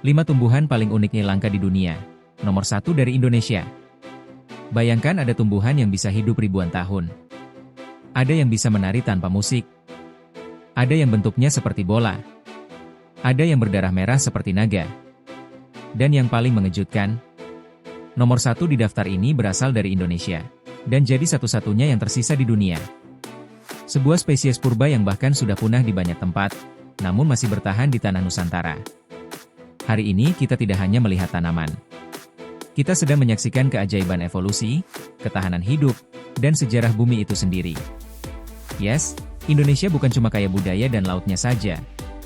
5 tumbuhan paling uniknya langka di dunia. Nomor 1 dari Indonesia. Bayangkan ada tumbuhan yang bisa hidup ribuan tahun. Ada yang bisa menari tanpa musik. Ada yang bentuknya seperti bola. Ada yang berdarah merah seperti naga. Dan yang paling mengejutkan, nomor 1 di daftar ini berasal dari Indonesia. Dan jadi satu-satunya yang tersisa di dunia. Sebuah spesies purba yang bahkan sudah punah di banyak tempat, namun masih bertahan di tanah Nusantara. Hari ini kita tidak hanya melihat tanaman. Kita sedang menyaksikan keajaiban evolusi, ketahanan hidup, dan sejarah bumi itu sendiri. Yes, Indonesia bukan cuma kaya budaya dan lautnya saja,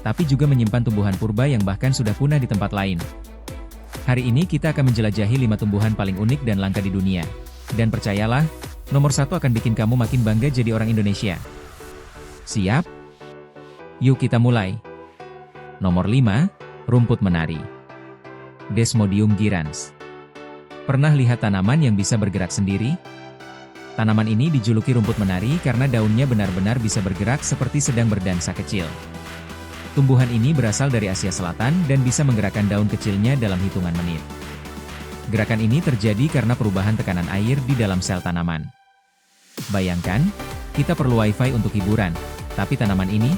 tapi juga menyimpan tumbuhan purba yang bahkan sudah punah di tempat lain. Hari ini kita akan menjelajahi 5 tumbuhan paling unik dan langka di dunia. Dan percayalah, nomor 1 akan bikin kamu makin bangga jadi orang Indonesia. Siap? Yuk kita mulai. Nomor 5, rumput menari. Desmodium gyrans. Pernah lihat tanaman yang bisa bergerak sendiri? Tanaman ini dijuluki rumput menari karena daunnya benar-benar bisa bergerak seperti sedang berdansa kecil. Tumbuhan ini berasal dari Asia Selatan dan bisa menggerakkan daun kecilnya dalam hitungan menit. Gerakan ini terjadi karena perubahan tekanan air di dalam sel tanaman. Bayangkan, kita perlu wifi untuk hiburan, tapi tanaman ini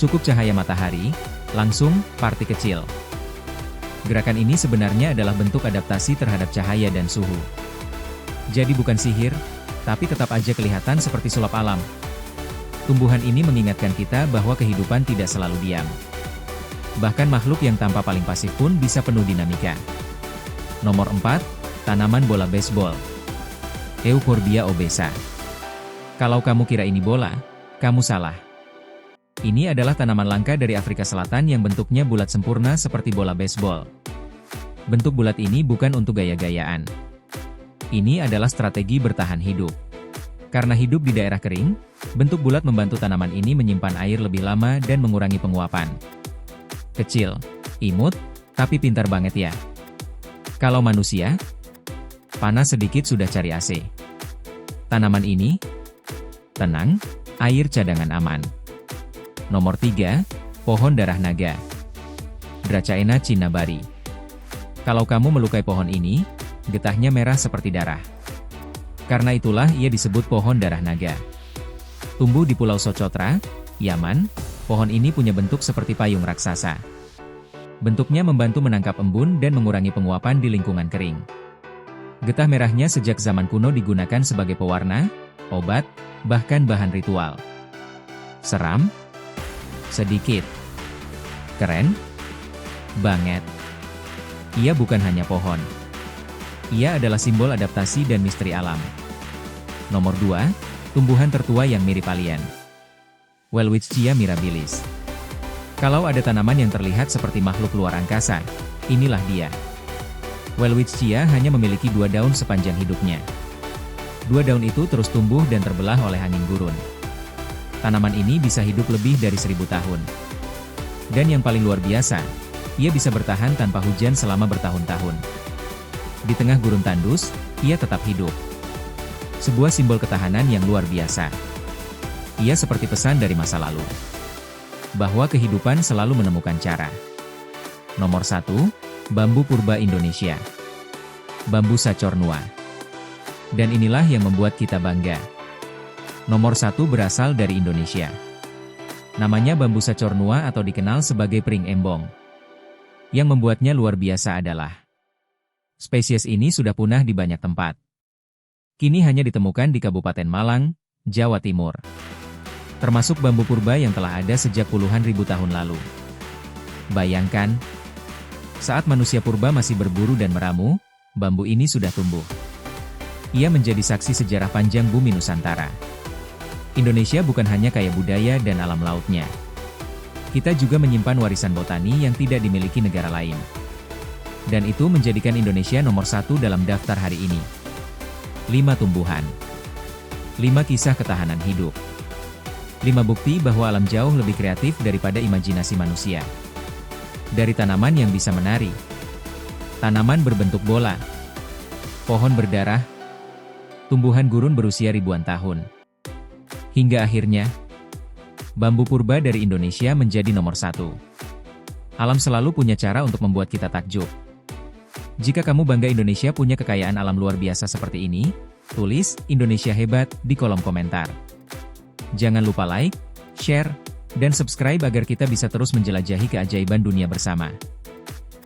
cukup cahaya matahari, langsung parti kecil. Gerakan ini sebenarnya adalah bentuk adaptasi terhadap cahaya dan suhu. Jadi bukan sihir, tapi tetap aja kelihatan seperti sulap alam. Tumbuhan ini mengingatkan kita bahwa kehidupan tidak selalu diam. Bahkan makhluk yang tampak paling pasif pun bisa penuh dinamika. Nomor 4, tanaman bola baseball. Euphorbia obesa. Kalau kamu kira ini bola, kamu salah. Ini adalah tanaman langka dari Afrika Selatan yang bentuknya bulat sempurna seperti bola baseball. Bentuk bulat ini bukan untuk gaya-gayaan. Ini adalah strategi bertahan hidup. Karena hidup di daerah kering, bentuk bulat membantu tanaman ini menyimpan air lebih lama dan mengurangi penguapan. Kecil, imut, tapi pintar banget ya. Kalau manusia, panas sedikit sudah cari AC. Tanaman ini, tenang, air cadangan aman. Nomor 3, pohon darah naga. Dracaena cinnamomum. Kalau kamu melukai pohon ini, getahnya merah seperti darah. Karena itulah ia disebut pohon darah naga. Tumbuh di Pulau Socotra, Yaman, pohon ini punya bentuk seperti payung raksasa. Bentuknya membantu menangkap embun dan mengurangi penguapan di lingkungan kering. Getah merahnya sejak zaman kuno digunakan sebagai pewarna, obat, bahkan bahan ritual. Seram? Sedikit. Keren? Banget. Ia bukan hanya pohon. Ia adalah simbol adaptasi dan misteri alam. Nomor 2, tumbuhan tertua yang mirip alien. Welwitschia mirabilis. Kalau ada tanaman yang terlihat seperti makhluk luar angkasa, inilah dia. Welwitschia hanya memiliki 2 daun sepanjang hidupnya. 2 daun itu terus tumbuh dan terbelah oleh angin gurun. Tanaman ini bisa hidup lebih dari 1000 tahun. Dan yang paling luar biasa, ia bisa bertahan tanpa hujan selama bertahun-tahun. Di tengah gurun tandus, ia tetap hidup. Sebuah simbol ketahanan yang luar biasa. Ia seperti pesan dari masa lalu. Bahwa kehidupan selalu menemukan cara. Nomor 1, bambu purba Indonesia. Bambusa cornua. Dan inilah yang membuat kita bangga. Nomor 1 berasal dari Indonesia. Namanya Bambusa cornua atau dikenal sebagai pring embong. Yang membuatnya luar biasa adalah spesies ini sudah punah di banyak tempat. Kini hanya ditemukan di Kabupaten Malang, Jawa Timur. Termasuk bambu purba yang telah ada sejak puluhan ribu tahun lalu. Bayangkan, saat manusia purba masih berburu dan meramu, bambu ini sudah tumbuh. Ia menjadi saksi sejarah panjang bumi Nusantara. Indonesia bukan hanya kaya budaya dan alam lautnya. Kita juga menyimpan warisan botani yang tidak dimiliki negara lain. Dan itu menjadikan Indonesia nomor 1 dalam daftar hari ini. 5 tumbuhan. 5 kisah ketahanan hidup. 5 bukti bahwa alam jauh lebih kreatif daripada imajinasi manusia. Dari tanaman yang bisa menari, tanaman berbentuk bola, pohon berdarah, tumbuhan gurun berusia ribuan tahun. Hingga akhirnya, bambu purba dari Indonesia menjadi nomor 1. Alam selalu punya cara untuk membuat kita takjub. Jika kamu bangga Indonesia punya kekayaan alam luar biasa seperti ini, tulis Indonesia hebat di kolom komentar. Jangan lupa like, share, dan subscribe agar kita bisa terus menjelajahi keajaiban dunia bersama.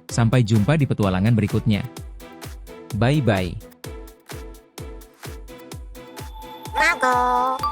Sampai jumpa di petualangan berikutnya. Bye-bye. Mago.